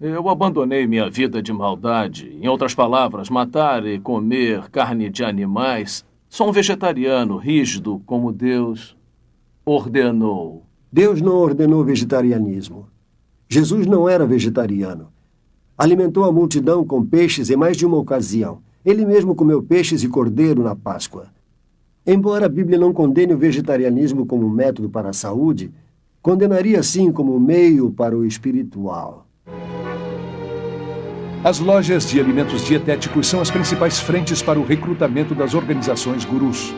Eu abandonei minha vida de maldade. Em outras palavras, matar e comer carne de animais. Sou um vegetariano rígido como Deus ordenou. Deus não ordenou vegetarianismo. Jesus não era vegetariano. Alimentou a multidão com peixes em mais de uma ocasião. Ele mesmo comeu peixes e cordeiro na Páscoa. Embora a Bíblia não condene o vegetarianismo como método para a saúde, condenaria sim como meio para o espiritual. As lojas de alimentos dietéticos são as principais frentes para o recrutamento das organizações gurus.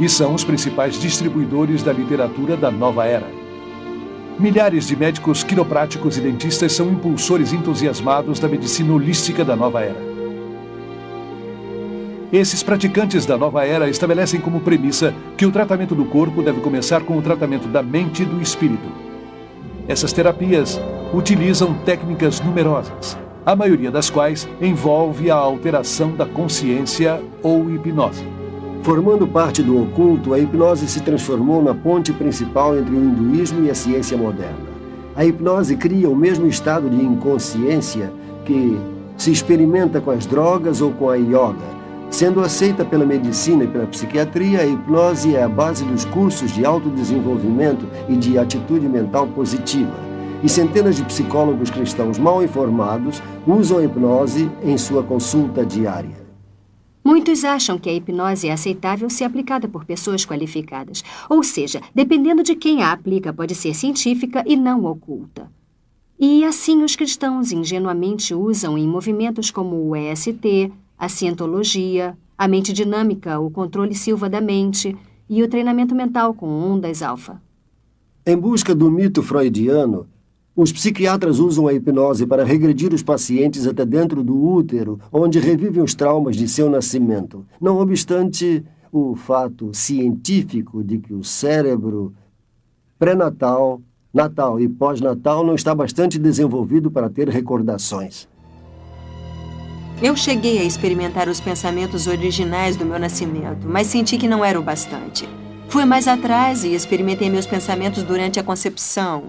E são os principais distribuidores da literatura da nova era. Milhares de médicos quiropráticos e dentistas são impulsores entusiasmados da medicina holística da nova era. Esses praticantes da nova era estabelecem como premissa que o tratamento do corpo deve começar com o tratamento da mente e do espírito. Essas terapias utilizam técnicas numerosas, a maioria das quais envolve a alteração da consciência ou hipnose. Formando parte do oculto, a hipnose se transformou na ponte principal entre o hinduísmo e a ciência moderna. A hipnose cria o mesmo estado de inconsciência que se experimenta com as drogas ou com a yoga. Sendo aceita pela medicina e pela psiquiatria, a hipnose é a base dos cursos de autodesenvolvimento e de atitude mental positiva. E centenas de psicólogos cristãos mal informados usam a hipnose em sua consulta diária. Muitos acham que a hipnose é aceitável se aplicada por pessoas qualificadas. Ou seja, dependendo de quem a aplica, pode ser científica e não oculta. E assim os cristãos ingenuamente usam em movimentos como o EST, a cientologia, a mente dinâmica, o controle Silva da mente e o treinamento mental com ondas alfa. Em busca do mito freudiano, os psiquiatras usam a hipnose para regredir os pacientes até dentro do útero, onde revivem os traumas de seu nascimento. Não obstante o fato científico de que o cérebro pré-natal, natal e pós-natal não está bastante desenvolvido para ter recordações. Eu cheguei a experimentar os pensamentos originais do meu nascimento, mas senti que não era o bastante. Fui mais atrás e experimentei meus pensamentos durante a concepção.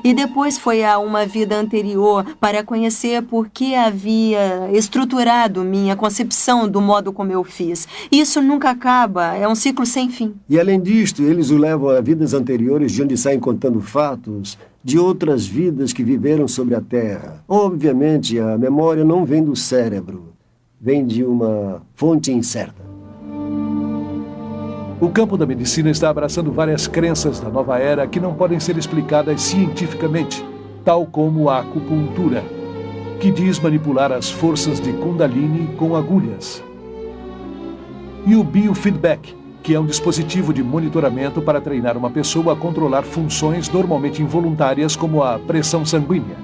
E depois foi a uma vida anterior para conhecer por que havia estruturado minha concepção do modo como eu fiz. Isso nunca acaba, é um ciclo sem fim. E além disto, eles o levam a vidas anteriores de onde saem contando fatos de outras vidas que viveram sobre a Terra. Obviamente, a memória não vem do cérebro, vem de uma fonte incerta. O campo da medicina está abraçando várias crenças da nova era que não podem ser explicadas cientificamente, tal como a acupuntura, que diz manipular as forças de Kundalini com agulhas. E o biofeedback, que é um dispositivo de monitoramento para treinar uma pessoa a controlar funções normalmente involuntárias como a pressão sanguínea.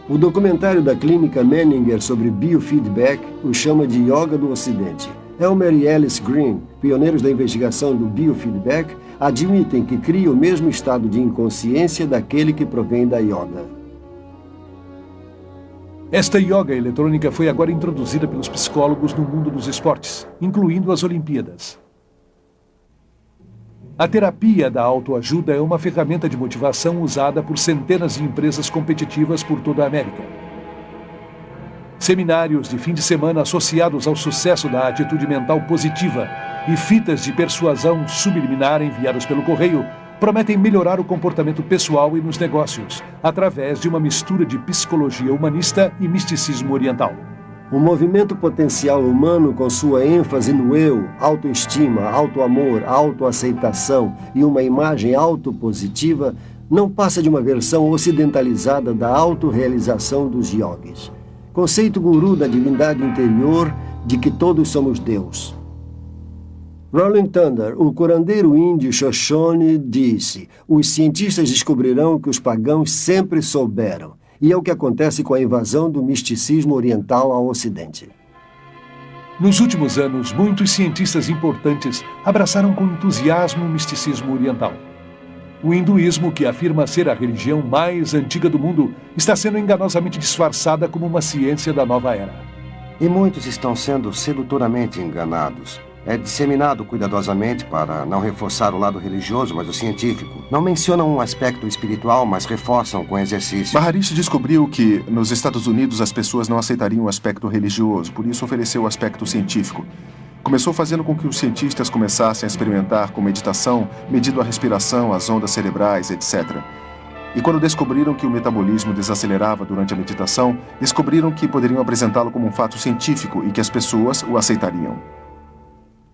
O documentário da clínica Menninger sobre biofeedback o chama de Yoga do Ocidente. Elmer e Alice Green, pioneiros da investigação do biofeedback, admitem que cria o mesmo estado de inconsciência daquele que provém da yoga. Esta yoga eletrônica foi agora introduzida pelos psicólogos no mundo dos esportes, incluindo as Olimpíadas. A terapia da autoajuda é uma ferramenta de motivação usada por centenas de empresas competitivas por toda a América. Seminários de fim de semana associados ao sucesso da atitude mental positiva e fitas de persuasão subliminar enviadas pelo correio prometem melhorar o comportamento pessoal e nos negócios, através de uma mistura de psicologia humanista e misticismo oriental. O movimento potencial humano, com sua ênfase no eu, autoestima, autoamor, autoaceitação e uma imagem autopositiva, não passa de uma versão ocidentalizada da autorrealização dos yogis. Conceito guru da divindade interior de que todos somos Deus. Rolling Thunder, o curandeiro índio Shoshone, disse: os cientistas descobrirão o que os pagãos sempre souberam. E é o que acontece com a invasão do misticismo oriental ao Ocidente. Nos últimos anos, muitos cientistas importantes abraçaram com entusiasmo o misticismo oriental. O hinduísmo, que afirma ser a religião mais antiga do mundo, está sendo enganosamente disfarçada como uma ciência da nova era. E muitos estão sendo sedutoramente enganados. É disseminado cuidadosamente para não reforçar o lado religioso, mas o científico. Não mencionam um aspecto espiritual, mas reforçam com exercício. Maharishi descobriu que nos Estados Unidos as pessoas não aceitariam o aspecto religioso, por isso ofereceu o aspecto científico. Começou fazendo com que os cientistas começassem a experimentar com meditação, medindo a respiração, as ondas cerebrais, etc. E quando descobriram que o metabolismo desacelerava durante a meditação, descobriram que poderiam apresentá-lo como um fato científico e que as pessoas o aceitariam.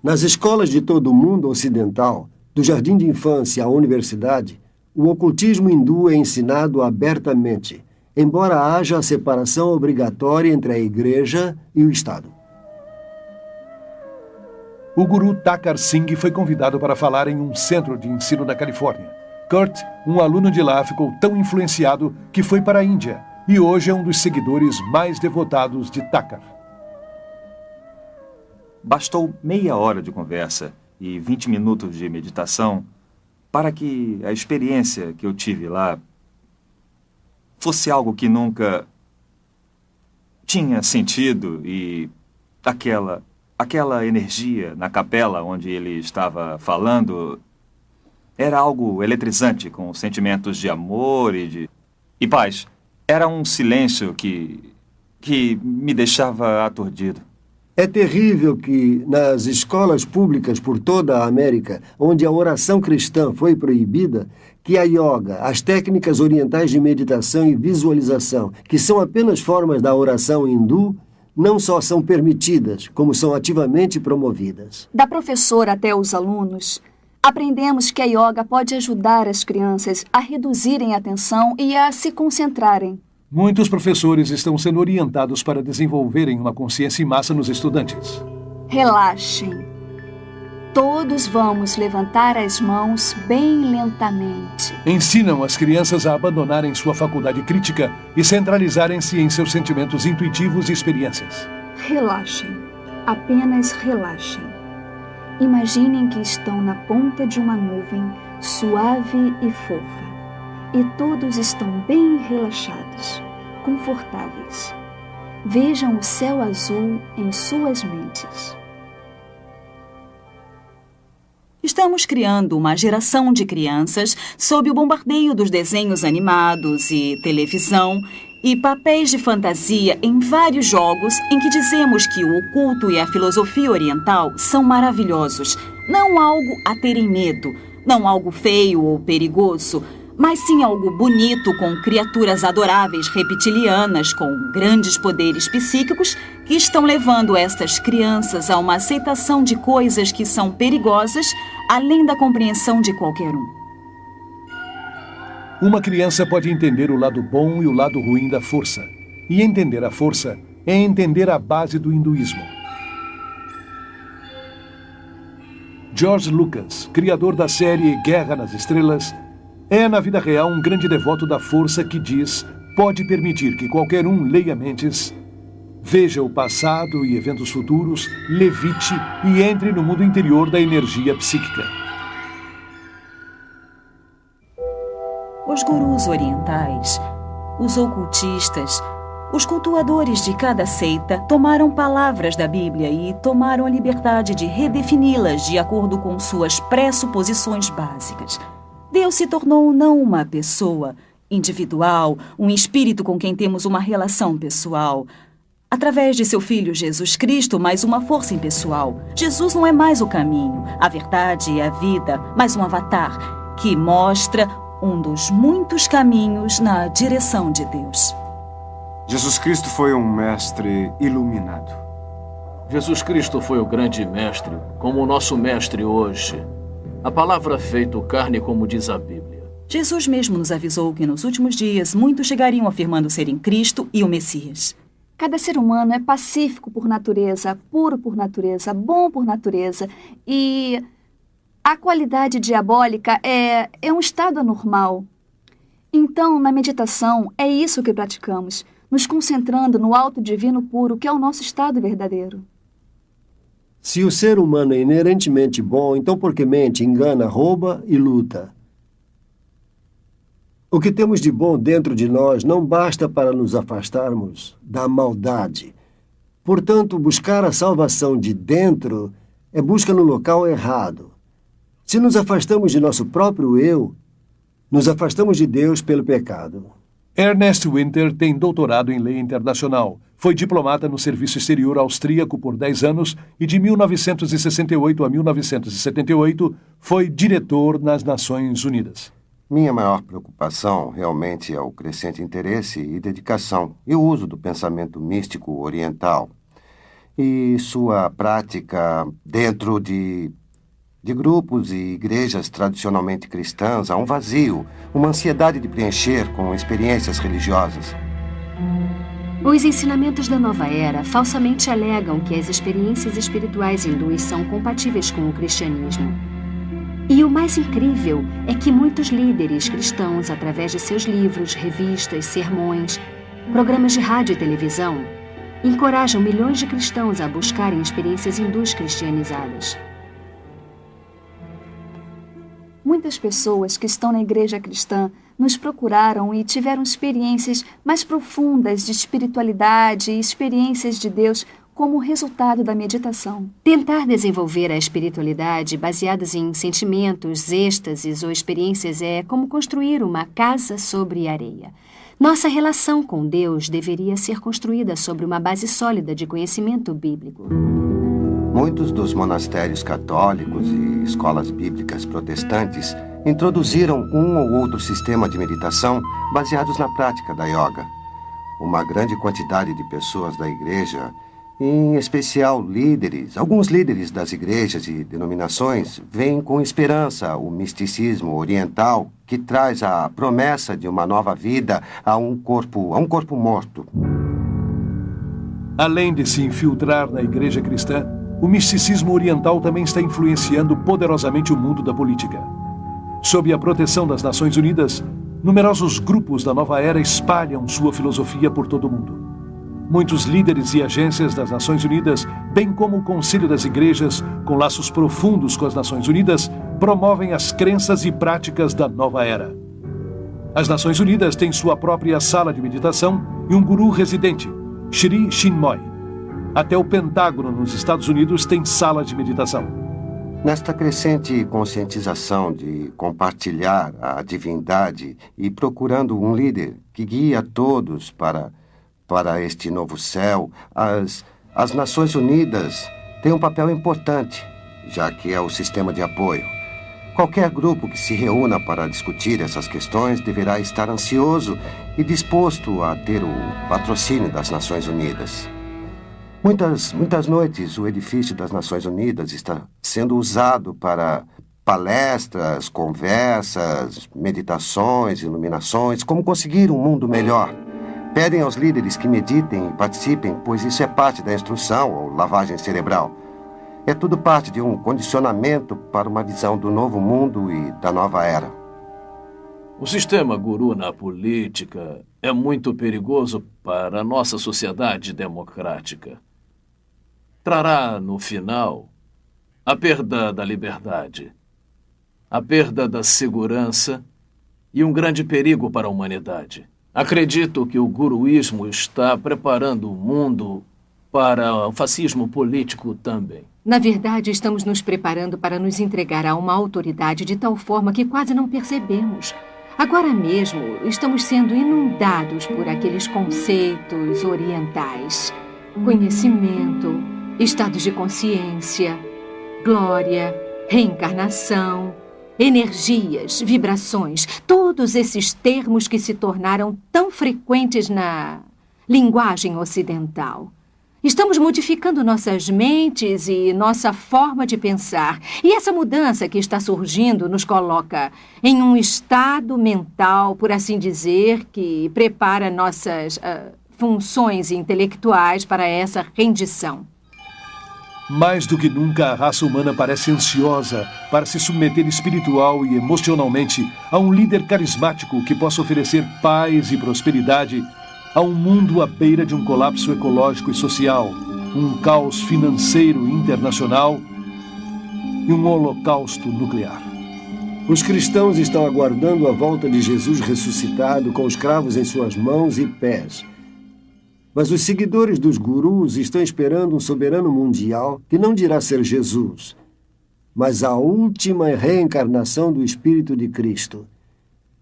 Nas escolas de todo o mundo ocidental, do jardim de infância à universidade, o ocultismo hindu é ensinado abertamente, embora haja a separação obrigatória entre a igreja e o Estado. O guru Thakkar Singh foi convidado para falar em um centro de ensino da Califórnia. Kurt, um aluno de lá, ficou tão influenciado que foi para a Índia e hoje é um dos seguidores mais devotados de Thakkar. Bastou meia hora de conversa e 20 minutos de meditação para que a experiência que eu tive lá fosse algo que nunca tinha sentido e aquela energia na capela onde ele estava falando era algo eletrizante, com sentimentos de amor e paz. Era um silêncio que me deixava aturdido. É terrível que, nas escolas públicas por toda a América, onde a oração cristã foi proibida, que a yoga, as técnicas orientais de meditação e visualização, que são apenas formas da oração hindu, não só são permitidas, como são ativamente promovidas. Da professora até os alunos, aprendemos que a yoga pode ajudar as crianças a reduzirem a tensão e a se concentrarem. Muitos professores estão sendo orientados para desenvolverem uma consciência em massa nos estudantes. Relaxem. Todos vamos levantar as mãos bem lentamente. Ensinam as crianças a abandonarem sua faculdade crítica e centralizarem-se em seus sentimentos intuitivos e experiências. Relaxem. Apenas relaxem. Imaginem que estão na ponta de uma nuvem suave e fofa. E todos estão bem relaxados, confortáveis. Vejam o céu azul em suas mentes. Estamos criando uma geração de crianças sob o bombardeio dos desenhos animados e televisão e papéis de fantasia em vários jogos em que dizemos que o oculto e a filosofia oriental são maravilhosos. Não algo a terem medo, não algo feio ou perigoso, mas sim algo bonito com criaturas adoráveis reptilianas com grandes poderes psíquicos que estão levando estas crianças a uma aceitação de coisas que são perigosas além da compreensão de qualquer um. Uma criança pode entender o lado bom e o lado ruim da força. E entender a força é entender a base do hinduísmo. George Lucas, criador da série Guerra nas Estrelas, é, na vida real, um grande devoto da força que diz, pode permitir que qualquer um leia mentes, veja o passado e eventos futuros, levite e entre no mundo interior da energia psíquica. Os gurus orientais, os ocultistas, os cultuadores de cada seita tomaram palavras da Bíblia e tomaram a liberdade de redefini-las de acordo com suas pressuposições básicas. Deus se tornou não uma pessoa individual, um espírito com quem temos uma relação pessoal. Através de seu Filho Jesus Cristo, mais uma força impessoal. Jesus não é mais o caminho, a verdade e a vida, mas um avatar que mostra um dos muitos caminhos na direção de Deus. Jesus Cristo foi um mestre iluminado. Jesus Cristo foi o grande mestre, como o nosso mestre hoje. A palavra feito carne, como diz a Bíblia. Jesus mesmo nos avisou que nos últimos dias muitos chegariam afirmando serem Cristo e o Messias. Cada ser humano é pacífico por natureza, puro por natureza, bom por natureza. E a qualidade diabólica é um estado anormal. Então, na meditação, é isso que praticamos, nos concentrando no alto divino puro, que é o nosso estado verdadeiro. Se o ser humano é inerentemente bom, então por que mente, engana, rouba e luta? O que temos de bom dentro de nós não basta para nos afastarmos da maldade. Portanto, buscar a salvação de dentro é busca no local errado. Se nos afastamos de nosso próprio eu, nos afastamos de Deus pelo pecado. Ernest Winter tem doutorado em lei internacional. Foi diplomata no Serviço Exterior Austríaco por 10 anos e de 1968 a 1978 foi diretor nas Nações Unidas. Minha maior preocupação realmente é o crescente interesse e dedicação e o uso do pensamento místico oriental e sua prática dentro de grupos e igrejas tradicionalmente cristãs. Há um vazio, uma ansiedade de preencher com experiências religiosas. Os ensinamentos da nova era falsamente alegam que as experiências espirituais hindus são compatíveis com o cristianismo. E o mais incrível é que muitos líderes cristãos, através de seus livros, revistas, sermões, programas de rádio e televisão, encorajam milhões de cristãos a buscarem experiências hindus cristianizadas. Muitas pessoas que estão na igreja cristã nos procuraram e tiveram experiências mais profundas de espiritualidade e experiências de Deus como resultado da meditação. Tentar desenvolver a espiritualidade baseadas em sentimentos, êxtases ou experiências é como construir uma casa sobre areia. Nossa relação com Deus deveria ser construída sobre uma base sólida de conhecimento bíblico. Muitos dos monastérios católicos e escolas bíblicas protestantes introduziram um ou outro sistema de meditação baseados na prática da yoga. Uma grande quantidade de pessoas da igreja, em especial líderes, alguns líderes das igrejas e denominações, veem com esperança o misticismo oriental que traz a promessa de uma nova vida a um corpo morto. Além de se infiltrar na igreja cristã, o misticismo oriental também está influenciando poderosamente o mundo da política. Sob a proteção das Nações Unidas, numerosos grupos da nova era espalham sua filosofia por todo o mundo. Muitos líderes e agências das Nações Unidas, bem como o Conselho das Igrejas, com laços profundos com as Nações Unidas, promovem as crenças e práticas da nova era. As Nações Unidas têm sua própria sala de meditação e um guru residente, Sri Chinmoy. Até o Pentágono nos Estados Unidos tem sala de meditação. Nesta crescente conscientização de compartilhar a divindade e procurando um líder que guie a todos para este novo céu, as Nações Unidas têm um papel importante, já que é o sistema de apoio. Qualquer grupo que se reúna para discutir essas questões deverá estar ansioso e disposto a ter o patrocínio das Nações Unidas. Muitas noites, o edifício das Nações Unidas está sendo usado para palestras, conversas, meditações, iluminações, como conseguir um mundo melhor. Pedem aos líderes que meditem e participem, pois isso é parte da instrução ou lavagem cerebral. É tudo parte de um condicionamento para uma visão do novo mundo e da nova era. O sistema guru na política é muito perigoso para a nossa sociedade democrática. Trará, no final, a perda da liberdade, a perda da segurança e um grande perigo para a humanidade. Acredito que o guruísmo está preparando o mundo para o fascismo político também. Na verdade, estamos nos preparando para nos entregar a uma autoridade de tal forma que quase não percebemos. Agora mesmo, estamos sendo inundados por aqueles conceitos orientais. Conhecimento, estados de consciência, glória, reencarnação, energias, vibrações, todos esses termos que se tornaram tão frequentes na linguagem ocidental. Estamos modificando nossas mentes e nossa forma de pensar. E essa mudança que está surgindo nos coloca em um estado mental, por assim dizer, que prepara nossas funções intelectuais para essa rendição. Mais do que nunca, a raça humana parece ansiosa para se submeter espiritual e emocionalmente a um líder carismático que possa oferecer paz e prosperidade a um mundo à beira de um colapso ecológico e social, um caos financeiro internacional e um holocausto nuclear. Os cristãos estão aguardando a volta de Jesus ressuscitado com os cravos em suas mãos e pés. Mas os seguidores dos gurus estão esperando um soberano mundial que não dirá ser Jesus, mas a última reencarnação do Espírito de Cristo,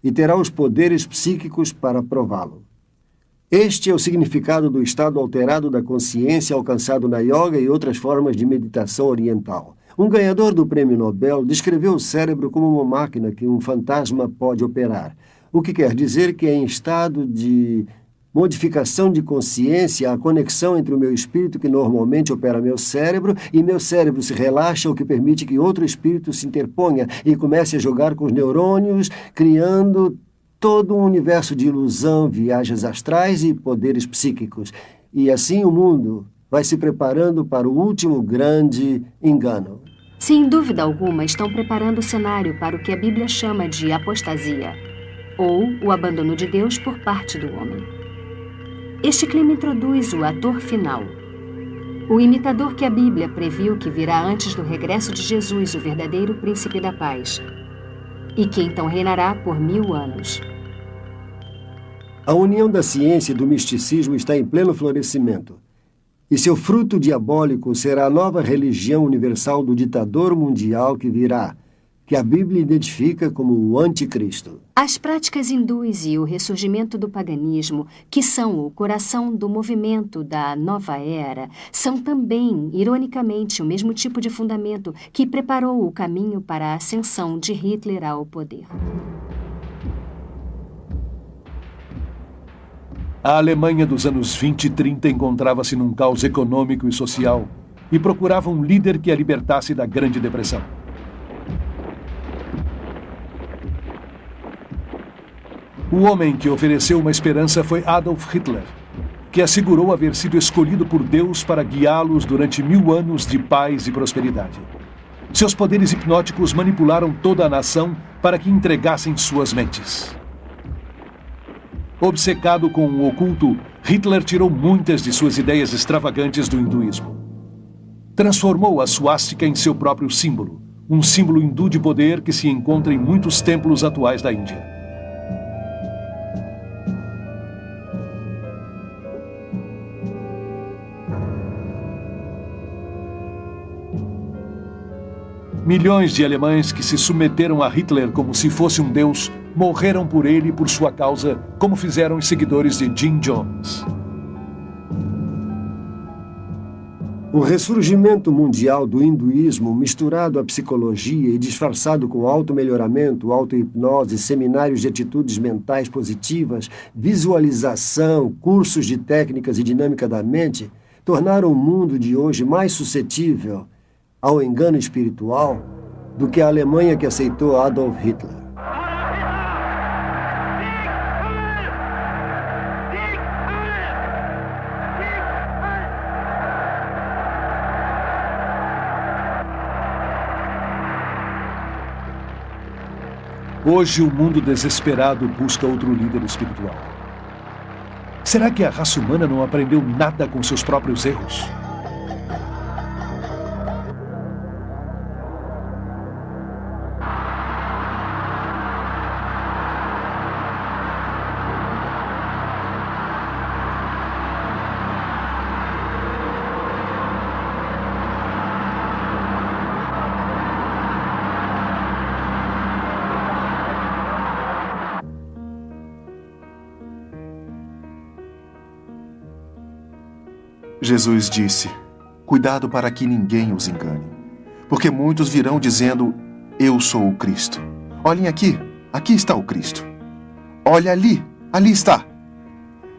e terá os poderes psíquicos para prová-lo. Este é o significado do estado alterado da consciência alcançado na yoga e outras formas de meditação oriental. Um ganhador do Prêmio Nobel descreveu o cérebro como uma máquina que um fantasma pode operar, o que quer dizer que é em estado de modificação de consciência a conexão entre o meu espírito que normalmente opera meu cérebro e meu cérebro se relaxa, o que permite que outro espírito se interponha e comece a jogar com os neurônios, criando todo um universo de ilusão, viagens astrais e poderes psíquicos. E assim o mundo vai se preparando para o último grande engano. Sem dúvida alguma, estão preparando o cenário para o que a Bíblia chama de apostasia, ou o abandono de Deus por parte do homem. Este clima introduz o ator final, o imitador que a Bíblia previu que virá antes do regresso de Jesus, o verdadeiro príncipe da paz. e que então reinará por 1000 anos. A união da ciência e do misticismo está em pleno florescimento. E seu fruto diabólico será a nova religião universal do ditador mundial que virá, que a Bíblia identifica como o Anticristo. As práticas hindus e o ressurgimento do paganismo, que são o coração do movimento da nova era, são também, ironicamente, o mesmo tipo de fundamento que preparou o caminho para a ascensão de Hitler ao poder. A Alemanha dos anos 20 e 30 encontrava-se num caos econômico e social e procurava um líder que a libertasse da Grande Depressão. O homem que ofereceu uma esperança foi Adolf Hitler, que assegurou haver sido escolhido por Deus para guiá-los durante 1000 anos de paz e prosperidade. Seus poderes hipnóticos manipularam toda a nação para que entregassem suas mentes. Obcecado com o oculto, Hitler tirou muitas de suas ideias extravagantes do hinduísmo. Transformou a suástica em seu próprio símbolo, um símbolo hindu de poder que se encontra em muitos templos atuais da Índia. Milhões de alemães que se submeteram a Hitler como se fosse um deus morreram por ele e por sua causa, como fizeram os seguidores de Jim Jones. O ressurgimento mundial do hinduísmo, misturado à psicologia e disfarçado com auto-melhoramento, auto-hipnose, seminários de atitudes mentais positivas, visualização, cursos de técnicas e dinâmica da mente, tornaram o mundo de hoje mais suscetível ao engano espiritual do que a Alemanha que aceitou Adolf Hitler. Hoje o mundo desesperado busca outro líder espiritual. Será que a raça humana não aprendeu nada com seus próprios erros? Jesus disse: cuidado para que ninguém os engane, porque muitos virão dizendo: eu sou o Cristo. Olhem aqui, aqui está o Cristo. Olha ali, ali está.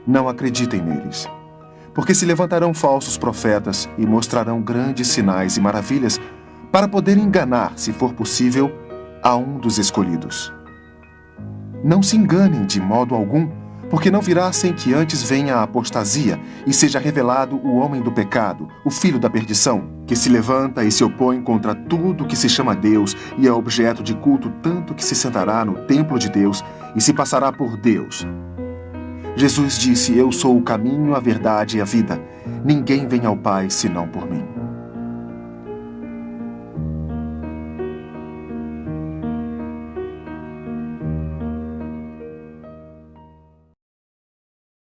Não acreditem neles, porque se levantarão falsos profetas e mostrarão grandes sinais e maravilhas para poder enganar, se for possível, a um dos escolhidos. Não se enganem de modo algum, porque não virá sem que antes venha a apostasia e seja revelado o homem do pecado, o filho da perdição, que se levanta e se opõe contra tudo que se chama Deus e é objeto de culto, tanto que se sentará no templo de Deus e se passará por Deus. Jesus disse: eu sou o caminho, a verdade e a vida. Ninguém vem ao Pai senão por mim.